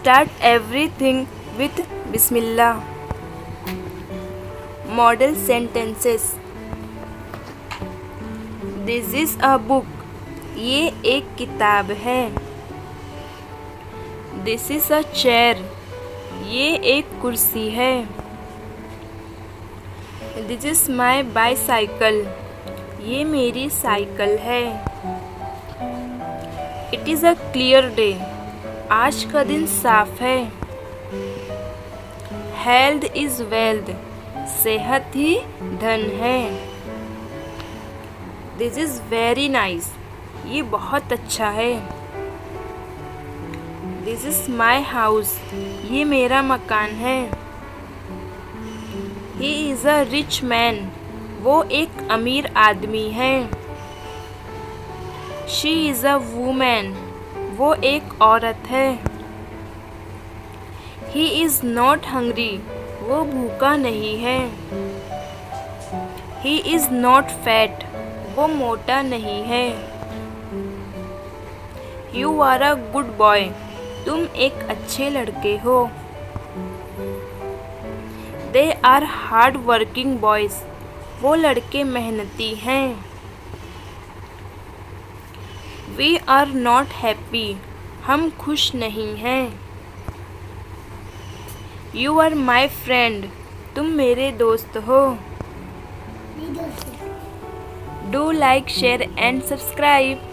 Start everything with Bismillah. Model sentences. This is a book. ये एक किताब है. This is a chair. ये एक कुर्सी है. This is my bicycle. ये मेरी साइकिल है. It is a clear day. आज का दिन साफ है. Health is wealth. सेहत ही धन है. This is very nice. ये बहुत अच्छा है. This is my house. ये मेरा मकान है. He is a rich man. वो एक अमीर आदमी है. She is a woman. वो एक औरत है. He is not hungry. वो भूखा नहीं है. He is not fat. वो मोटा नहीं है. You are a good boy. तुम एक अच्छे लड़के हो. They are hard working boys. वो लड़के मेहनती हैं. We are not happy. हम खुश नहीं हैं. You are my friend. तुम मेरे दोस्त हो. Do like, share and subscribe.